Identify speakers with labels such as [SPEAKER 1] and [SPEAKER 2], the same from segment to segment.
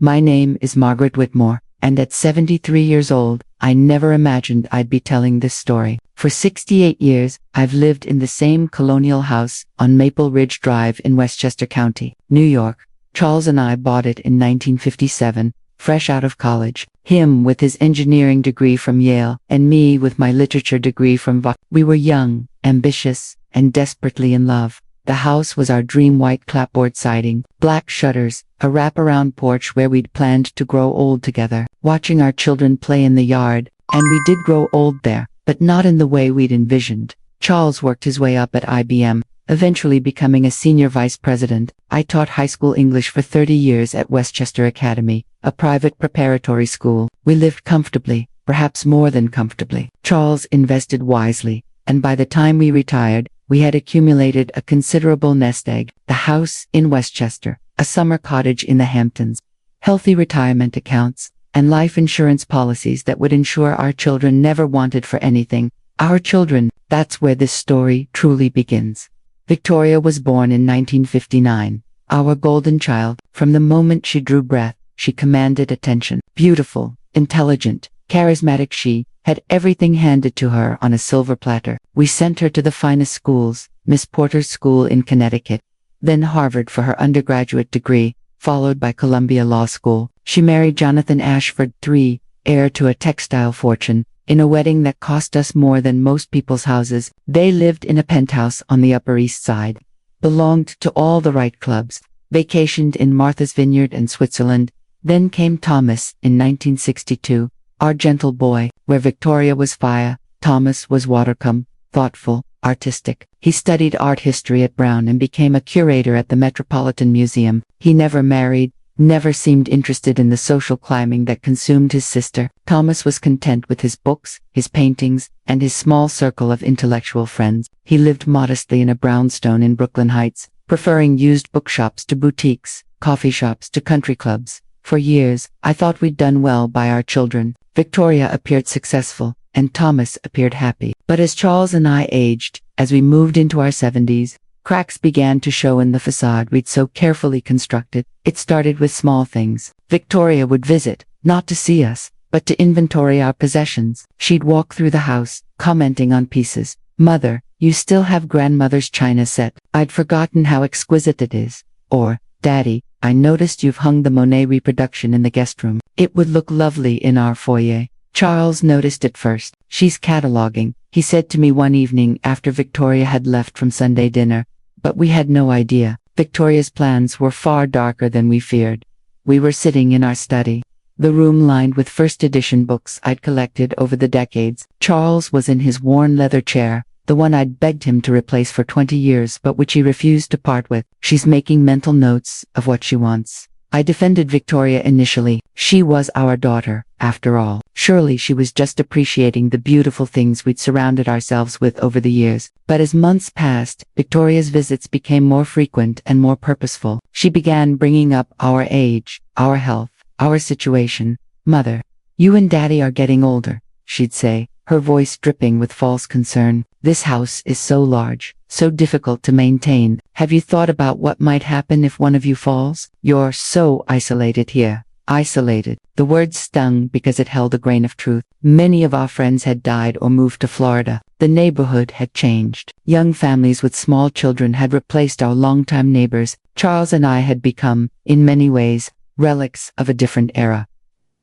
[SPEAKER 1] My name is Margaret Whitmore, and at 73 years old, I never imagined I'd be telling this story. For 68 years, I've lived in the same colonial house on Maple Ridge Drive in Westchester County, New York. Charles and I bought it in 1957, fresh out of college. Him with his engineering degree from Yale, and me with my literature degree from Vaughan. We were young, ambitious, and desperately in love. The house was our dream: white clapboard siding, black shutters, a wraparound porch where we'd planned to grow old together, watching our children play in the yard, and we did grow old there, but not in the way we'd envisioned. Charles worked his way up at IBM, eventually becoming a senior vice president. I taught high school English for 30 years at Westchester Academy, a private preparatory school. We lived comfortably, perhaps more than comfortably. Charles invested wisely, and by the time we retired, we had accumulated a considerable nest egg: the house in Westchester, a summer cottage in the Hamptons, healthy retirement accounts, and life insurance policies that would ensure our children never wanted for anything. Our children, that's where this story truly begins. Victoria was born in 1959, our golden child. From the moment she drew breath, she commanded attention. Beautiful, intelligent, charismatic, she had everything handed to her on a silver platter. We sent her to the finest schools: Miss Porter's School in Connecticut, then Harvard for her undergraduate degree, followed by Columbia Law School. She married Jonathan Ashford III, heir to a textile fortune, in a wedding that cost us more than most people's houses. They lived in a penthouse on the Upper East Side, belonged to all the right clubs, vacationed in Martha's Vineyard and Switzerland. Then came Thomas in 1962, our gentle boy. Where Victoria was fire, Thomas was watercome, thoughtful, artistic. He studied art history at Brown and became a curator at the Metropolitan Museum. He never married, never seemed interested in the social climbing that consumed his sister. Thomas was content with his books, his paintings, and his small circle of intellectual friends. He lived modestly in a brownstone in Brooklyn Heights, preferring used bookshops to boutiques, coffee shops to country clubs. For years, I thought we'd done well by our children. Victoria appeared successful, and Thomas appeared happy. But as Charles and I aged, as we moved into our 70s, cracks began to show in the facade we'd so carefully constructed. It started with small things. Victoria would visit, not to see us, but to inventory our possessions. She'd walk through the house, commenting on pieces. "Mother, you still have grandmother's china set. I'd forgotten how exquisite it is." Or, "Daddy, I noticed you've hung the Monet reproduction in the guest room. It would look lovely in our foyer." Charles noticed it first. "She's cataloging," he said to me one evening after Victoria had left from Sunday dinner. But we had no idea. Victoria's plans were far darker than we feared. We were sitting in our study, the room lined with first edition books I'd collected over the decades. Charles was in his worn leather chair, the one I'd begged him to replace for 20 years but which he refused to part with. "She's making mental notes of what she wants." I defended Victoria initially. She was our daughter, after all. Surely she was just appreciating the beautiful things we'd surrounded ourselves with over the years. But as months passed, Victoria's visits became more frequent and more purposeful. She began bringing up our age, our health, our situation. "Mother, you and Daddy are getting older," she'd say, her voice dripping with false concern. "This house is so large, so difficult to maintain. Have you thought about what might happen if one of you falls? You're so isolated here." Isolated. The word stung because it held a grain of truth. Many of our friends had died or moved to Florida. The neighborhood had changed. Young families with small children had replaced our longtime neighbors. Charles and I had become, in many ways, relics of a different era.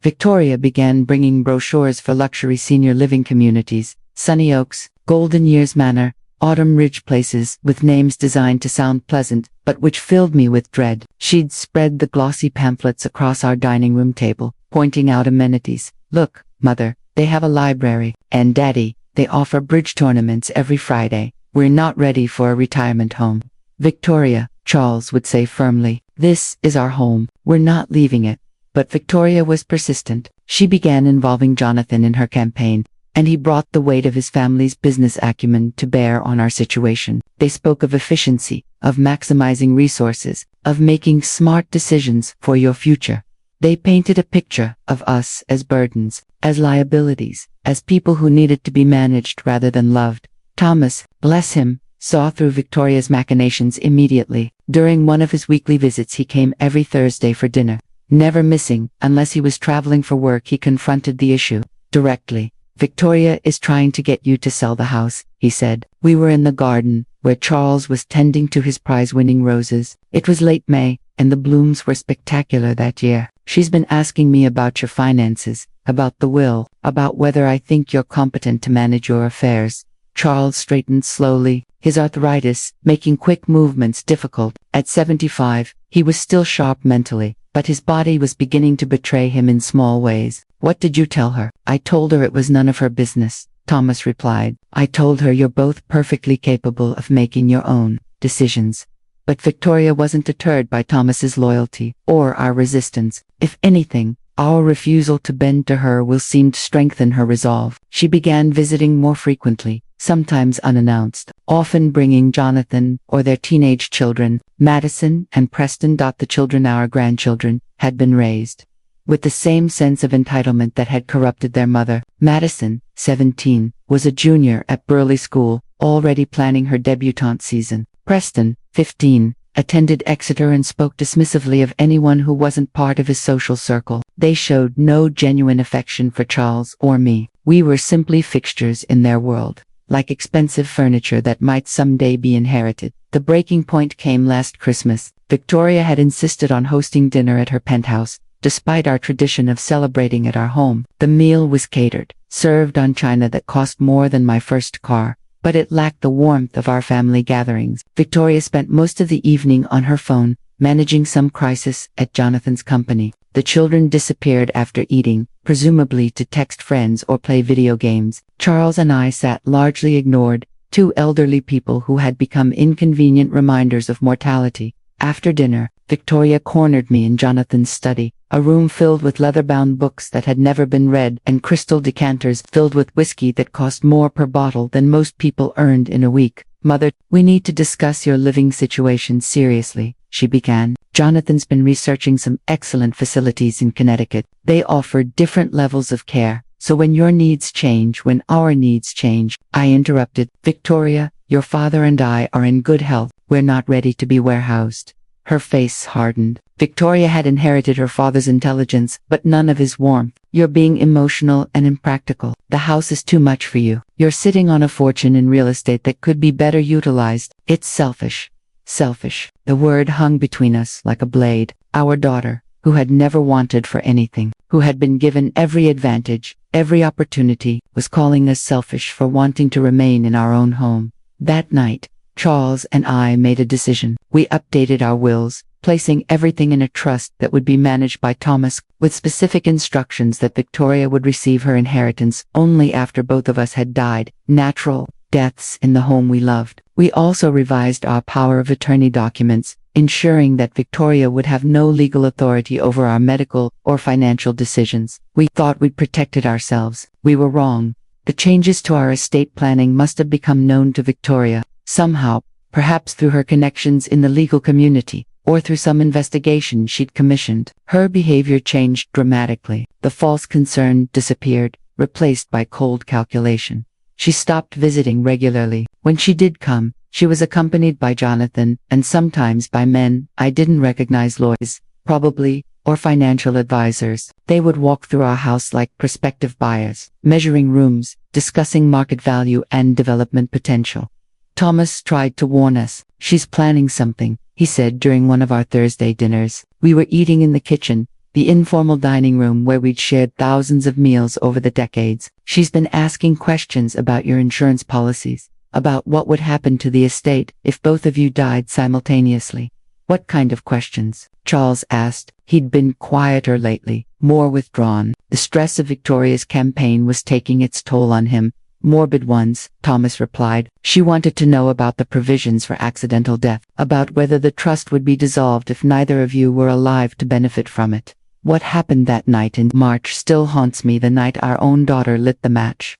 [SPEAKER 1] Victoria began bringing brochures for luxury senior living communities: Sunny Oaks, Golden Years Manor, Autumn Ridge, places with names designed to sound pleasant, but which filled me with dread. She'd spread the glossy pamphlets across our dining room table, pointing out amenities. "Look, Mother, they have a library. And Daddy, they offer bridge tournaments every Friday. We're not ready for a retirement home." "Victoria," Charles would say firmly, "this is our home. We're not leaving it." But Victoria was persistent. She began involving Jonathan in her campaign, and he brought the weight of his family's business acumen to bear on our situation. They spoke of efficiency, of maximizing resources, of making smart decisions for your future. They painted a picture of us as burdens, as liabilities, as people who needed to be managed rather than loved. Thomas, bless him, saw through Victoria's machinations immediately. During one of his weekly visits, he came every Thursday for dinner. never missing. Unless he was traveling for work, he confronted the issue directly. Victoria is trying to get you to sell the house, he said. We were in the garden, where Charles was tending to his prize-winning roses. It was late May, and the blooms were spectacular that year. She's been asking me about your finances, about the will, about whether I think you're competent to manage your affairs. Charles straightened slowly, his arthritis making quick movements difficult. At 75, he was still sharp mentally, but his body was beginning to betray him in small ways. What did you tell her? I told her it was none of her business, Thomas replied. I told her you're both perfectly capable of making your own decisions. But Victoria wasn't deterred by Thomas's loyalty or our resistance. If anything, our refusal to bend to her will seem to strengthen her resolve. She began visiting more frequently, sometimes unannounced, often bringing Jonathan or their teenage children. Madison and Preston. The children, our grandchildren, had been raised with the same sense of entitlement that had corrupted their mother. Madison, 17, was a junior at Burley School, already planning her debutante season. Preston, 15, attended Exeter and spoke dismissively of anyone who wasn't part of his social circle. They showed no genuine affection for Charles or me. We were simply fixtures in their world, like expensive furniture that might someday be inherited. The breaking point came last Christmas. Victoria had insisted on hosting dinner at her penthouse, despite our tradition of celebrating at our home. The meal was catered, served on china that cost more than my first car, but it lacked the warmth of our family gatherings. Victoria spent most of the evening on her phone, managing some crisis at Jonathan's company. The children disappeared after eating, presumably to text friends or play video games. Charles and I sat largely ignored, two elderly people who had become inconvenient reminders of mortality. After dinner, Victoria cornered me in Jonathan's study, a room filled with leather-bound books that had never been read and crystal decanters filled with whiskey that cost more per bottle than most people earned in a week. Mother, we need to discuss your living situation seriously, she began. Jonathan's been researching some excellent facilities in Connecticut. They offer different levels of care. So when your needs change, when our needs change, I interrupted. Victoria, your father and I are in good health. We're not ready to be warehoused. Her face hardened. Victoria had inherited her father's intelligence, but none of his warmth. You're being emotional and impractical. The house is too much for you. You're sitting on a fortune in real estate that could be better utilized. It's selfish. Selfish. The word hung between us like a blade. Our daughter, who had never wanted for anything, who had been given every advantage, every opportunity, was calling us selfish for wanting to remain in our own home. That night, Charles and I made a decision. We updated our wills, placing everything in a trust that would be managed by Thomas, with specific instructions that Victoria would receive her inheritance only after both of us had died, natural deaths in the home we loved. We also revised our power of attorney documents, ensuring that Victoria would have no legal authority over our medical or financial decisions. We thought we'd protected ourselves. We were wrong. The changes to our estate planning must have become known to Victoria. Somehow, perhaps through her connections in the legal community, or through some investigation she'd commissioned. Her behavior changed dramatically. The false concern disappeared, replaced by cold calculation. She stopped visiting regularly. When she did come, she was accompanied by Jonathan, and sometimes by men I didn't recognize, lawyers, probably, or financial advisors. They would walk through our house like prospective buyers, measuring rooms, discussing market value and development potential. Thomas tried to warn us. She's planning something, he said during one of our Thursday dinners. We were eating in the kitchen, the informal dining room where we'd shared thousands of meals over the decades. She's been asking questions about your insurance policies, about what would happen to the estate if both of you died simultaneously. What kind of questions? Charles asked. He'd been quieter lately, more withdrawn. The stress of Victoria's campaign was taking its toll on him. Morbid ones, Thomas replied. She wanted to know about the provisions for accidental death, about whether the trust would be dissolved if neither of you were alive to benefit from it. What happened that night in March still haunts me, the night our own daughter lit the match.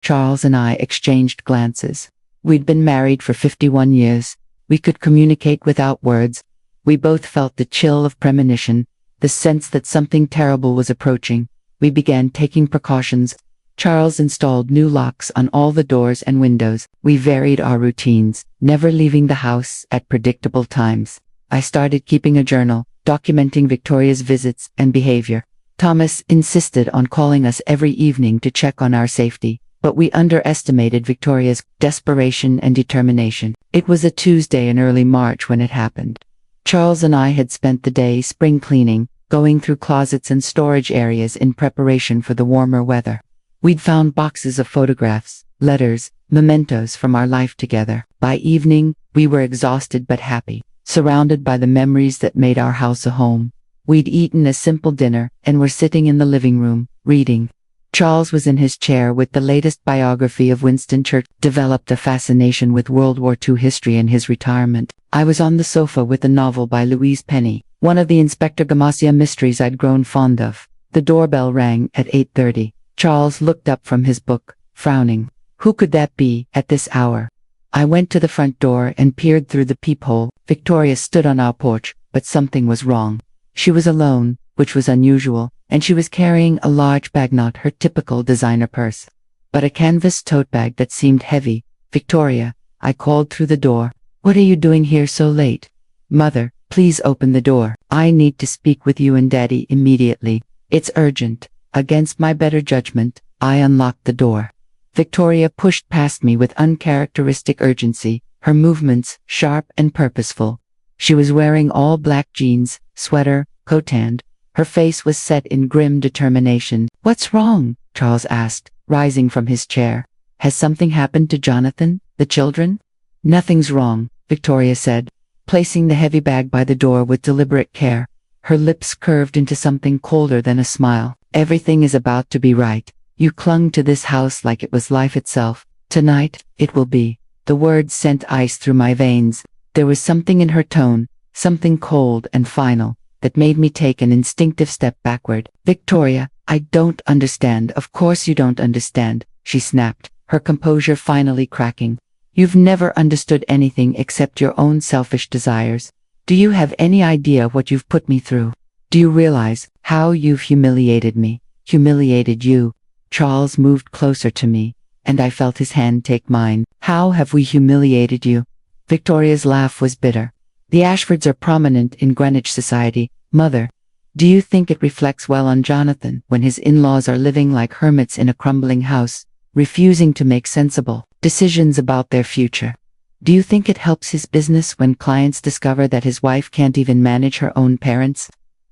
[SPEAKER 1] Charles and I exchanged glances. We'd been married for 51 years. We could communicate without words. We both felt the chill of premonition, the sense that something terrible was approaching. We began taking precautions. Charles installed new locks on all the doors and windows. We varied our routines, never leaving the house at predictable times. I started keeping a journal, documenting Victoria's visits and behavior. Thomas insisted on calling us every evening to check on our safety, but we underestimated Victoria's desperation and determination. It was a Tuesday in early March when it happened. Charles and I had spent the day spring cleaning, going through closets and storage areas in preparation for the warmer weather. We'd found boxes of photographs, letters, mementos from our life together. By evening, we were exhausted but happy, surrounded by the memories that made our house a home. We'd eaten a simple dinner and were sitting in the living room, reading. Charles was in his chair with the latest biography of Winston Churchill, developed a fascination with World War II history in his retirement. I was on the sofa with a novel by Louise Penny, one of the Inspector Gamasia mysteries I'd grown fond of. The doorbell rang at 8:30. Charles looked up from his book, frowning. Who could that be at this hour? I went to the front door and peered through the peephole. Victoria stood on our porch, but something was wrong. She was alone, which was unusual, and she was carrying a large bag, not her typical designer purse, but a canvas tote bag that seemed heavy. Victoria, I called through the door. What are you doing here so late? Mother, please open the door. I need to speak with you and Daddy immediately. It's urgent. Against my better judgment, I unlocked the door. Victoria pushed past me with uncharacteristic urgency, her movements sharp and purposeful. She was wearing all black jeans, sweater, coat-tanned. Her face was set in grim determination. What's wrong? Charles asked, rising from his chair. Has something happened to Jonathan, the children? Nothing's wrong, Victoria said, placing the heavy bag by the door with deliberate care. Her lips curved into something colder than a smile. Everything is about to be right. You clung to this house like it was life itself. Tonight, it will be. The words sent ice through my veins. There was something in her tone, something cold and final, that made me take an instinctive step backward. Victoria, I don't understand. Of course you don't understand, she snapped, her composure finally cracking. You've never understood anything except your own selfish desires. Do you have any idea what you've put me through? Do you realize how you've humiliated me, humiliated you? Charles moved closer to me, and I felt his hand take mine. How have we humiliated you? Victoria's laugh was bitter. The Ashfords are prominent in Greenwich society, Mother. Do you think it reflects well on Jonathan when his in-laws are living like hermits in a crumbling house, refusing to make sensible decisions about their future? Do you think it helps his business when clients discover that his wife can't even manage her own parents?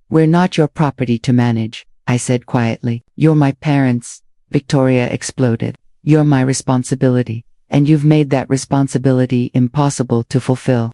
[SPEAKER 1] We're not your property to manage, I said quietly. You're my parents, Victoria exploded. You're my responsibility, and you've made that responsibility impossible to fulfill.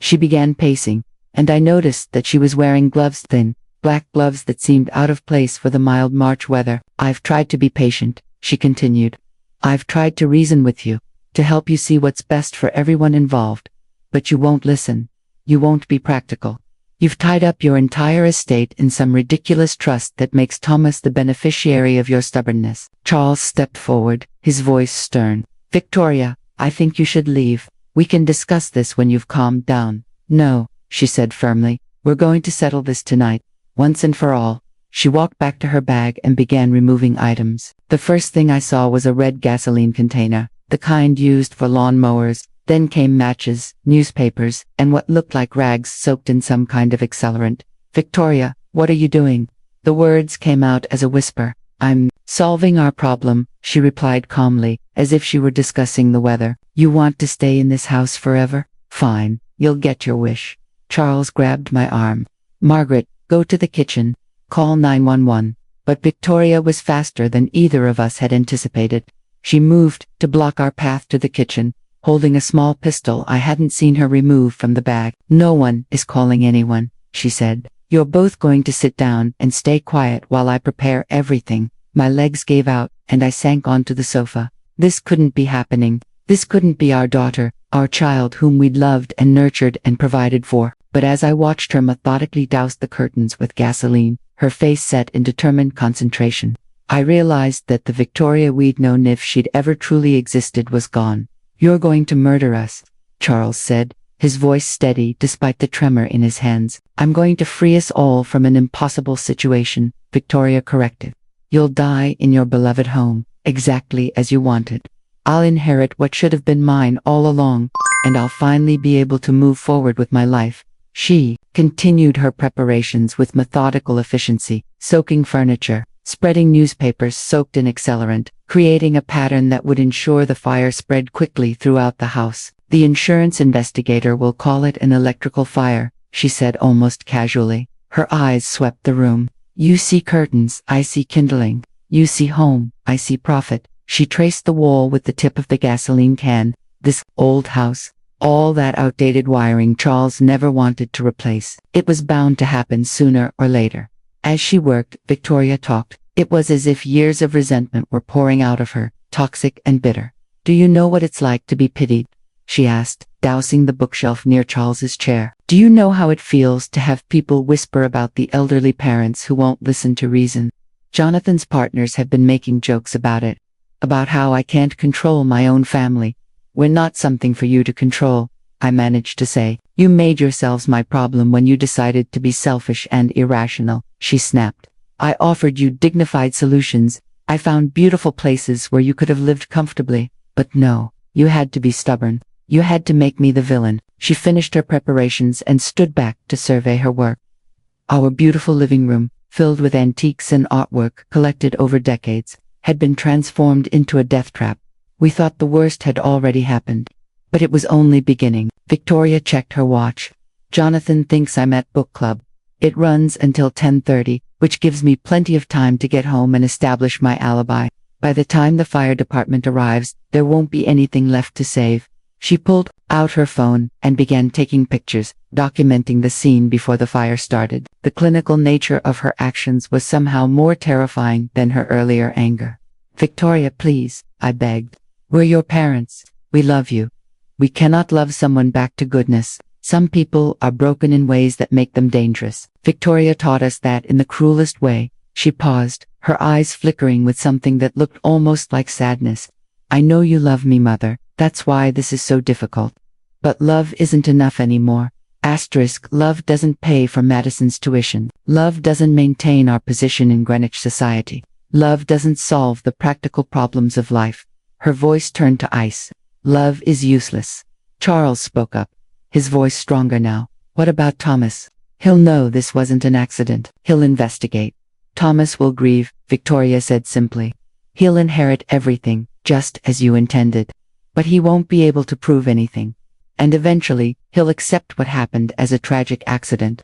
[SPEAKER 1] She began pacing, and I noticed that she was wearing gloves, thin, black gloves that seemed out of place for the mild March weather. I've tried to be patient, she continued. I've tried to reason with you, to help you see what's best for everyone involved. But you won't listen. You won't be practical. You've tied up your entire estate in some ridiculous trust that makes Thomas the beneficiary of your stubbornness. Charles stepped forward, his voice stern. Victoria, I think you should leave. We can discuss this when you've calmed down. No, she said firmly. We're going to settle this tonight, once and for all. She walked back to her bag and began removing items. The first thing I saw was a red gasoline container, the kind used for lawn mowers. Then came matches, newspapers, and what looked like rags soaked in some kind of accelerant. Victoria, what are you doing? The words came out as a whisper. I'm solving our problem, she replied calmly, as if she were discussing the weather. You want to stay in this house forever? Fine, you'll get your wish. Charles grabbed my arm. Margaret, go to the kitchen. Call 911. But Victoria was faster than either of us had anticipated. She moved to block our path to the kitchen, holding a small pistol I hadn't seen her remove from the bag. No one is calling anyone, she said. You're both going to sit down and stay quiet while I prepare everything. My legs gave out, and I sank onto the sofa. This couldn't be happening. This couldn't be our daughter, our child whom we'd loved and nurtured and provided for. But as I watched her methodically douse the curtains with gasoline, her face set in determined concentration, I realized that the Victoria we'd known, if she'd ever truly existed, was gone. You're going to murder us, Charles said, his voice steady despite the tremor in his hands. I'm going to free us all from an impossible situation, Victoria corrected. You'll die in your beloved home, exactly as you wanted. I'll inherit what should have been mine all along, and I'll finally be able to move forward with my life. She continued her preparations with methodical efficiency, soaking furniture, spreading newspapers soaked in accelerant, creating a pattern that would ensure the fire spread quickly throughout the house. "The insurance investigator will call it an electrical fire," she said almost casually. Her eyes swept the room. "You see curtains, I see kindling. You see home, I see profit." She traced the wall with the tip of the gasoline can. This old house, all that outdated wiring Charles never wanted to replace. It was bound to happen sooner or later. As she worked, Victoria talked. It was as if years of resentment were pouring out of her, toxic and bitter. "Do you know what it's like to be pitied?" she asked, dousing the bookshelf near Charles's chair. "Do you know how it feels to have people whisper about the elderly parents who won't listen to reason?" Jonathan's partners have been making jokes about it. About how I can't control my own family. "We're not something for you to control," I managed to say. "You made yourselves my problem when you decided to be selfish and irrational," she snapped. "I offered you dignified solutions. I found beautiful places where you could have lived comfortably. But no, you had to be stubborn. You had to make me the villain." She finished her preparations and stood back to survey her work. Our beautiful living room, filled with antiques and artwork collected over decades, had been transformed into a death trap. We thought the worst had already happened. But it was only beginning. Victoria checked her watch. "Jonathan thinks I'm at book club. It runs until 10:30, which gives me plenty of time to get home and establish my alibi. By the time the fire department arrives, there won't be anything left to save." She pulled out her phone and began taking pictures, documenting the scene before the fire started. The clinical nature of her actions was somehow more terrifying than her earlier anger. "Victoria, please," I begged. "We're your parents. We love you. We cannot love someone back to goodness. Some people are broken in ways that make them dangerous. Victoria taught us that in the cruelest way." She paused, her eyes flickering with something that looked almost like sadness. "I know you love me, Mother. That's why this is so difficult. But love isn't enough anymore. Love doesn't pay for Madison's tuition. Love doesn't maintain our position in Greenwich society. Love doesn't solve the practical problems of life." Her voice turned to ice. "Love is useless." Charles spoke up, his voice stronger now. "What about Thomas? He'll know this wasn't an accident. He'll investigate." "Thomas will grieve," Victoria said simply. "He'll inherit everything, just as you intended. But he won't be able to prove anything. And eventually, he'll accept what happened as a tragic accident.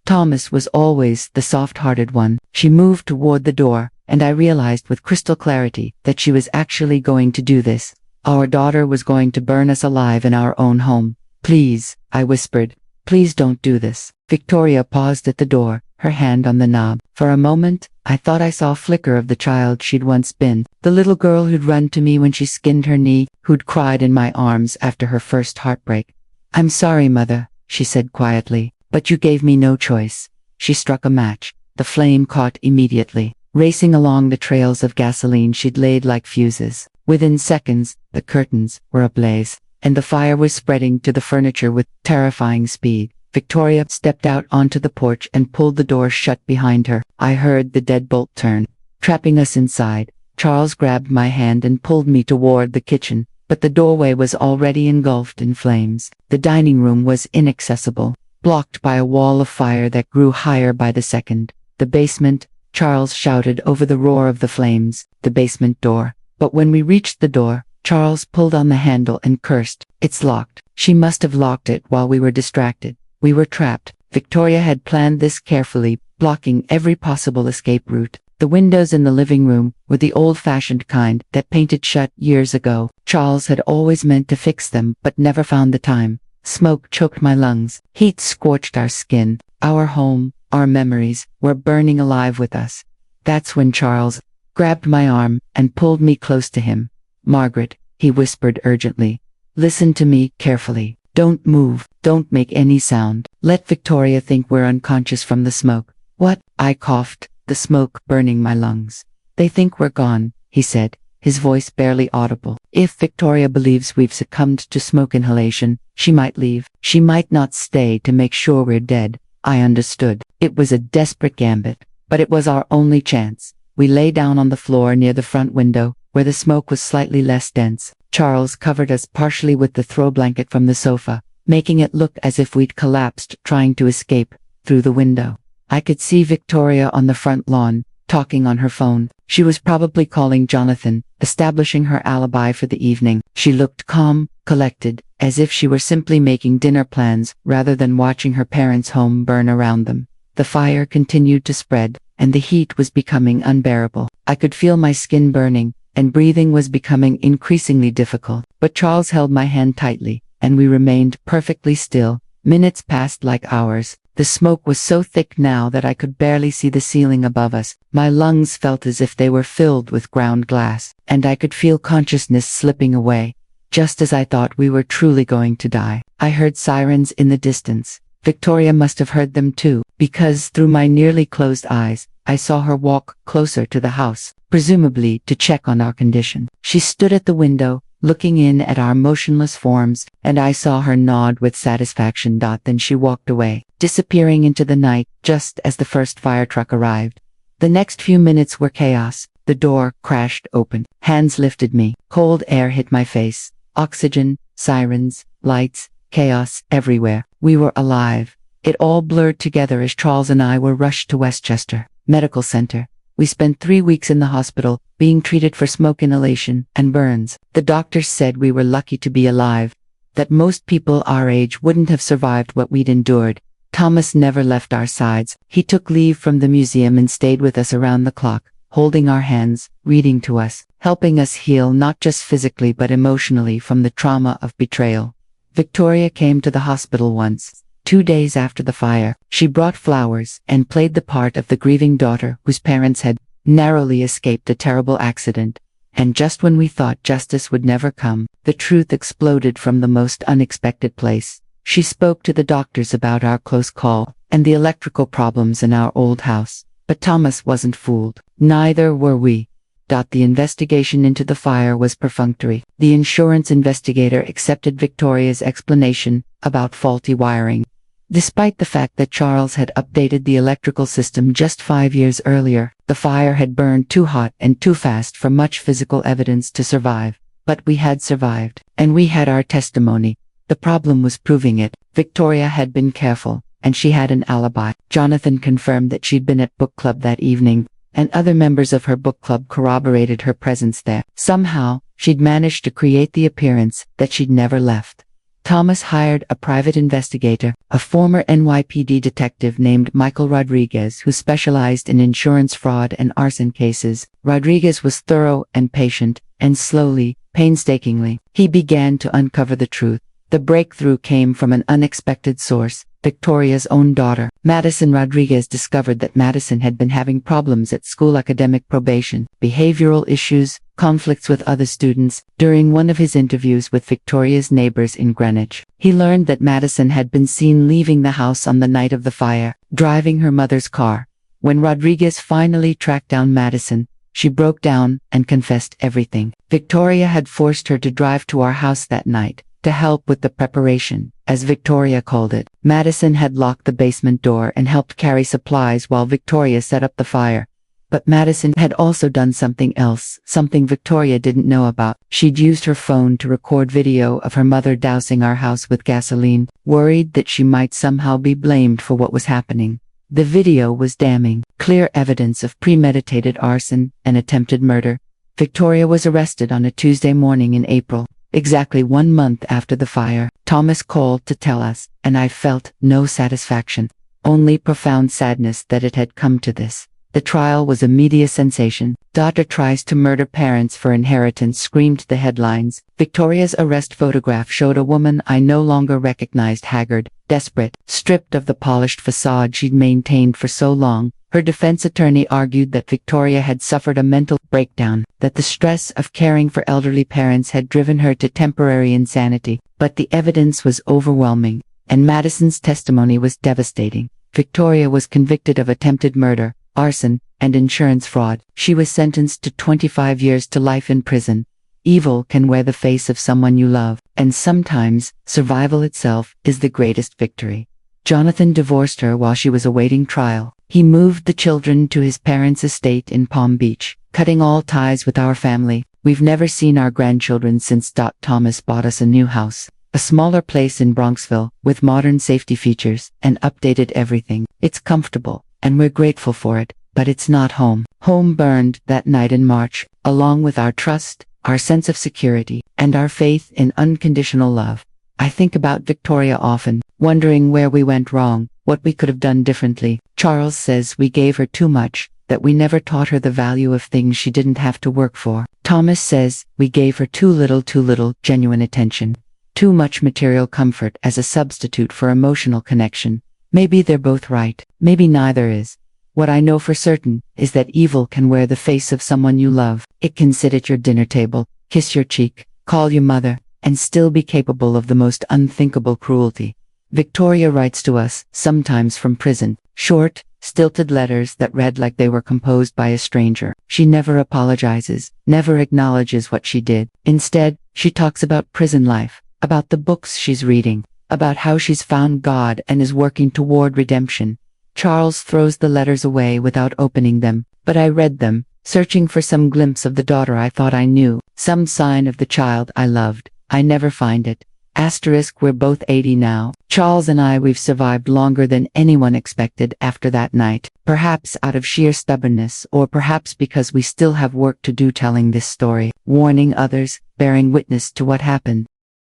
[SPEAKER 1] Thomas was always the soft-hearted one." She moved toward the door, and I realized with crystal clarity that she was actually going to do this. Our daughter was going to burn us alive in our own home. "Please," I whispered. "Please don't do this." Victoria paused at the door, her hand on the knob. For a moment, I thought I saw a flicker of the child she'd once been, the little girl who'd run to me when she skinned her knee, who'd cried in my arms after her first heartbreak. "I'm sorry, Mother," she said quietly, "but you gave me no choice." She struck a match. The flame caught immediately, racing along the trails of gasoline she'd laid like fuses. Within seconds, the curtains were ablaze, and the fire was spreading to the furniture with terrifying speed. Victoria stepped out onto the porch and pulled the door shut behind her. I heard the deadbolt turn, trapping us inside. Charles grabbed my hand and pulled me toward the kitchen, but the doorway was already engulfed in flames. The dining room was inaccessible, blocked by a wall of fire that grew higher by the second. "The basement," Charles shouted over the roar of the flames. "The basement door." But when we reached the door, Charles pulled on the handle and cursed. "It's locked." She must have locked it while we were distracted. We were trapped. Victoria had planned this carefully, blocking every possible escape route. The windows in the living room were the old-fashioned kind that painted shut years ago. Charles had always meant to fix them but never found the time. Smoke choked my lungs. Heat scorched our skin. Our home, our memories, were burning alive with us. That's when Charles grabbed my arm and pulled me close to him. "Margaret," he whispered urgently, "listen to me carefully. Don't move. Don't make any sound. Let Victoria think we're unconscious from the smoke." "What?" I coughed, the smoke burning my lungs. "They think we're gone," he said, his voice barely audible. "If Victoria believes we've succumbed to smoke inhalation, she might leave. She might not stay to make sure we're dead." I understood. It was a desperate gambit, but it was our only chance. We lay down on the floor near the front window, where the smoke was slightly less dense. Charles covered us partially with the throw blanket from the sofa, making it look as if we'd collapsed trying to escape through the window. I could see Victoria on the front lawn, talking on her phone. She was probably calling Jonathan, establishing her alibi for the evening. She looked calm, collected, as if she were simply making dinner plans rather than watching her parents' home burn around them. The fire continued to spread, and the heat was becoming unbearable. I could feel my skin burning, and breathing was becoming increasingly difficult. But Charles held my hand tightly, and we remained perfectly still. Minutes passed like hours. The smoke was so thick now that I could barely see the ceiling above us. My lungs felt as if they were filled with ground glass, and I could feel consciousness slipping away. Just as I thought we were truly going to die, I heard sirens in the distance. Victoria must have heard them too, because through my nearly closed eyes, I saw her walk closer to the house, presumably to check on our condition. She stood at the window, looking in at our motionless forms, and I saw her nod with satisfaction. Then she walked away, disappearing into the night just as the first fire truck arrived. The next few minutes were chaos. The door crashed open. Hands lifted me. Cold air hit my face. Oxygen, sirens, lights, chaos everywhere. We were alive. It all blurred together as Charles and I were rushed to Westchester Medical Center. We spent 3 weeks in the hospital, being treated for smoke inhalation and burns. The doctors said we were lucky to be alive, that most people our age wouldn't have survived what we'd endured. Thomas never left our sides. He took leave from the museum and stayed with us around the clock, holding our hands, reading to us, helping us heal not just physically but emotionally from the trauma of betrayal. Victoria came to the hospital once. 2 days after the fire, she brought flowers and played the part of the grieving daughter whose parents had narrowly escaped a terrible accident. And just when we thought justice would never come, the truth exploded from the most unexpected place. She spoke to the doctors about our close call and the electrical problems in our old house. But Thomas wasn't fooled. Neither were we. The investigation into the fire was perfunctory. The insurance investigator accepted Victoria's explanation about faulty wiring, despite the fact that Charles had updated the electrical system just 5 years earlier. The fire had burned too hot and too fast for much physical evidence to survive. But we had survived, and we had our testimony. The problem was proving it. Victoria had been careful, and she had an alibi. Jonathan confirmed that she'd been at book club that evening, and other members of her book club corroborated her presence there. Somehow, she'd managed to create the appearance that she'd never left. Thomas hired a private investigator, a former NYPD detective named Michael Rodriguez, who specialized in insurance fraud and arson cases. Rodriguez was thorough and patient, and slowly, painstakingly, he began to uncover the truth. The breakthrough came from an unexpected source. Victoria's own daughter. Madison Rodriguez discovered that Madison had been having problems at school: academic probation, behavioral issues, conflicts with other students. During one of his interviews with Victoria's neighbors in Greenwich, he learned that Madison had been seen leaving the house on the night of the fire, driving her mother's car. When Rodriguez finally tracked down Madison, she broke down and confessed everything. Victoria had forced her to drive to our house that night to help with the preparation, as Victoria called it. Madison had locked the basement door and helped carry supplies while Victoria set up the fire. But Madison had also done something else, something Victoria didn't know about. She'd used her phone to record video of her mother dousing our house with gasoline, worried that she might somehow be blamed for what was happening. The video was damning, clear evidence of premeditated arson and attempted murder. Victoria was arrested on a Tuesday morning in April. Exactly 1 month after the fire. Thomas called to tell us, and I felt no satisfaction, only profound sadness that it had come to this. The trial was a media sensation. Daughter tries to murder parents for inheritance, screamed the headlines. Victoria's arrest photograph showed a woman I no longer recognized, haggard, desperate, stripped of the polished facade she'd maintained for so long. Her defense attorney argued that Victoria had suffered a mental breakdown, that the stress of caring for elderly parents had driven her to temporary insanity. But the evidence was overwhelming, and Madison's testimony was devastating. Victoria was convicted of attempted murder, arson, and insurance fraud. She was sentenced to 25 years to life in prison. Evil can wear the face of someone you love, and sometimes, survival itself is the greatest victory. Jonathan divorced her while she was awaiting trial. He moved the children to his parents' estate in Palm Beach, cutting all ties with our family. We've never seen our grandchildren since. Thomas bought us a new house. A smaller place in Bronxville, with modern safety features and updated everything. It's comfortable, and we're grateful for it, but it's not home. Home burned that night in March, along with our trust, our sense of security, and our faith in unconditional love. I think about Victoria often, wondering where we went wrong, what we could have done differently. Charles says we gave her too much, that we never taught her the value of things she didn't have to work for. Thomas says we gave her too little genuine attention. Too much material comfort as a substitute for emotional connection. Maybe they're both right. Maybe neither is. What I know for certain is that evil can wear the face of someone you love. It can sit at your dinner table, kiss your cheek, call you mother, and still be capable of the most unthinkable cruelty. Victoria writes to us, sometimes from prison, short, stilted letters that read like they were composed by a stranger. She never apologizes, never acknowledges what she did. Instead, she talks about prison life, about the books she's reading, about how she's found God and is working toward redemption. Charles throws the letters away without opening them, but I read them, searching for some glimpse of the daughter I thought I knew, some sign of the child I loved. I never find it. Asterisk, we're both 80 now. Charles and we've survived longer than anyone expected after that night. Perhaps out of sheer stubbornness, or perhaps because we still have work to do telling this story, warning others, bearing witness to what happened.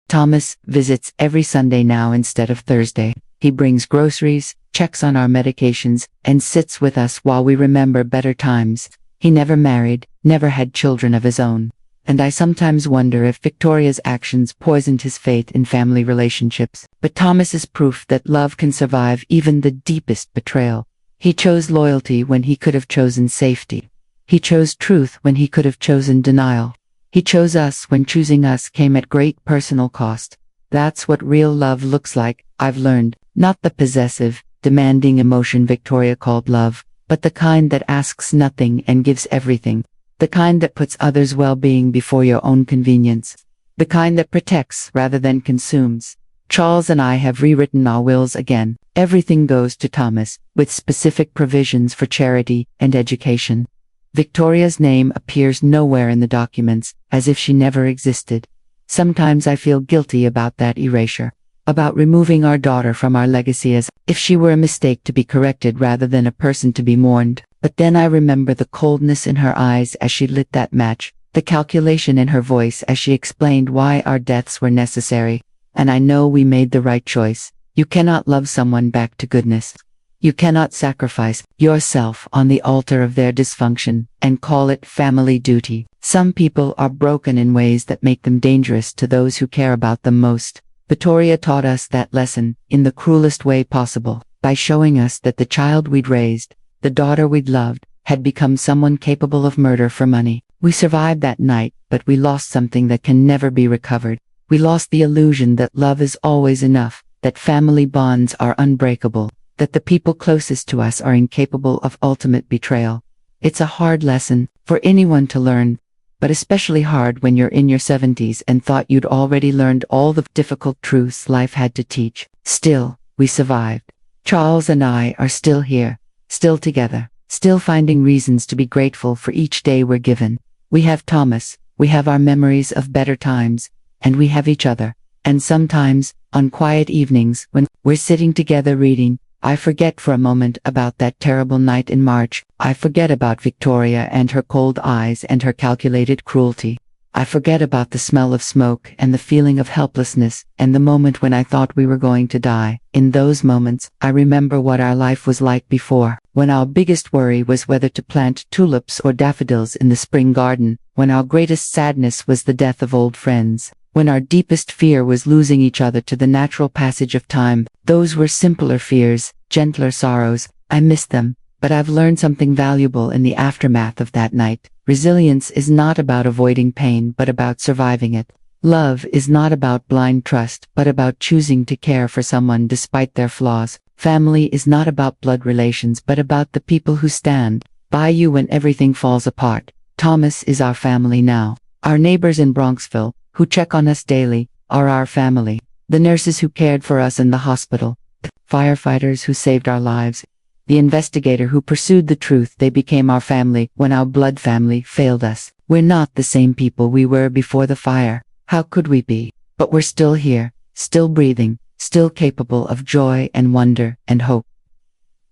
[SPEAKER 1] Thomas visits every Sunday now instead of Thursday. He brings groceries, checks on our medications, and sits with us while we remember better times. He never married, never had children of his own. And I sometimes wonder if Victoria's actions poisoned his faith in family relationships. But Thomas is proof that love can survive even the deepest betrayal. He chose loyalty when he could have chosen safety. He chose truth when he could have chosen denial. He chose us when choosing us came at great personal cost. That's what real love looks like, I've learned. Not the possessive, demanding emotion Victoria called love, but the kind that asks nothing and gives everything. The kind that puts others' well-being before your own convenience. The kind that protects rather than consumes. Charles and I have rewritten our wills again. Everything goes to Thomas, with specific provisions for charity and education. Victoria's name appears nowhere in the documents, as if she never existed. Sometimes I feel guilty about that erasure. About removing our daughter from our legacy as if she were a mistake to be corrected rather than a person to be mourned. But then I remember the coldness in her eyes as she lit that match, the calculation in her voice as she explained why our deaths were necessary. And I know we made the right choice. You cannot love someone back to goodness. You cannot sacrifice yourself on the altar of their dysfunction and call it family duty. Some people are broken in ways that make them dangerous to those who care about them most. Victoria taught us that lesson in the cruelest way possible, by showing us that the child we'd raised, the daughter we'd loved, had become someone capable of murder for money. We survived that night, but we lost something that can never be recovered. We lost the illusion that love is always enough, that family bonds are unbreakable, that the people closest to us are incapable of ultimate betrayal. It's a hard lesson for anyone to learn, but especially hard when you're in your 70s and thought you'd already learned all the difficult truths life had to teach. Still, we survived. Charles and I are still here. Still together, still finding reasons to be grateful for each day we're given. We have Thomas, we have our memories of better times, and we have each other. And sometimes, on quiet evenings, when we're sitting together reading, I forget for a moment about that terrible night in March. I forget about Victoria and her cold eyes and her calculated cruelty. I forget about the smell of smoke and the feeling of helplessness and the moment when I thought we were going to die. In those moments, I remember what our life was like before, when our biggest worry was whether to plant tulips or daffodils in the spring garden, when our greatest sadness was the death of old friends, when our deepest fear was losing each other to the natural passage of time. Those were simpler fears, gentler sorrows. I miss them, but I've learned something valuable in the aftermath of that night. Resilience is not about avoiding pain but about surviving it. Love is not about blind trust but about choosing to care for someone despite their flaws. Family is not about blood relations but about the people who stand by you when everything falls apart. Thomas is our family now. Our neighbors in Bronxville, who check on us daily, are our family. The nurses who cared for us in the hospital, the firefighters who saved our lives, the investigator who pursued the truth. They became our family when our blood family failed us. We're not the same people we were before the fire. How could we be? But we're still here, still breathing, still capable of joy and wonder and hope.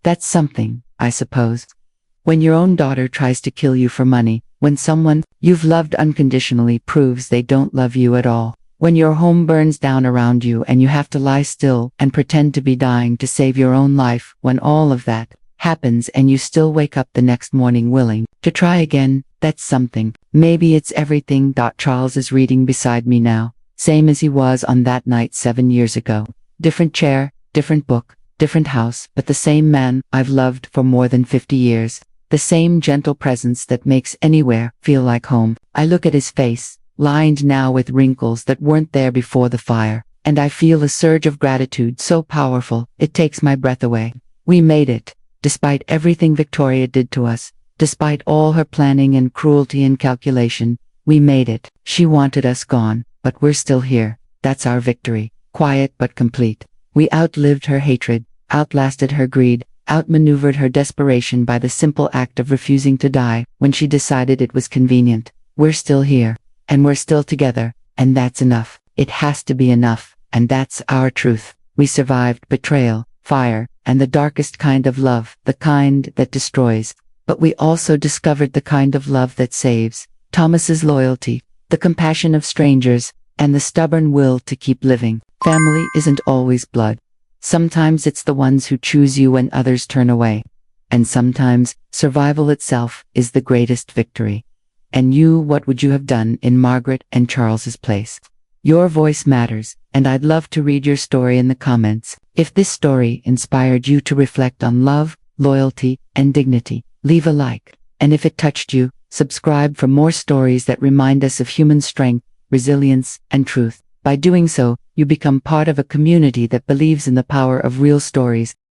[SPEAKER 1] That's something, I suppose. When your own daughter tries to kill you for money, when someone you've loved unconditionally proves they don't love you at all, when your home burns down around you and you have to lie still and pretend to be dying to save your own life, when all of that happens and you still wake up the next morning willing to try again, that's something. Maybe it's everything. Charles is reading beside me now, same as he was on that night 7 years ago. Different chair, different book, different house, but the same man I've loved for more than 50 years. The same gentle presence that makes anywhere feel like home. I look at his face, lined now with wrinkles that weren't there before the fire, and I feel a surge of gratitude so powerful, it takes my breath away. We made it, despite everything Victoria did to us, despite all her planning and cruelty and calculation, we made it. She wanted us gone, but we're still here. That's our victory, quiet but complete. We outlived her hatred, outlasted her greed, outmaneuvered her desperation by the simple act of refusing to die when she decided it was convenient. We're still here, and we're still together, and that's enough. It has to be enough, and that's our truth. We survived betrayal, fire, and the darkest kind of love, the kind that destroys. But we also discovered the kind of love that saves. Thomas's loyalty, the compassion of strangers, and the stubborn will to keep living. Family isn't always blood. Sometimes it's the ones who choose you when others turn away. And sometimes, survival itself is the greatest victory. And you, what would you have done in Margaret and Charles's place? Your voice matters, and I'd love to read your story in the comments. If this story inspired you to reflect on love, loyalty, and dignity, leave a like. And if it touched you, subscribe for more stories that remind us of human strength, resilience, and truth. By doing so, you become part of a community that believes in the power of real stories.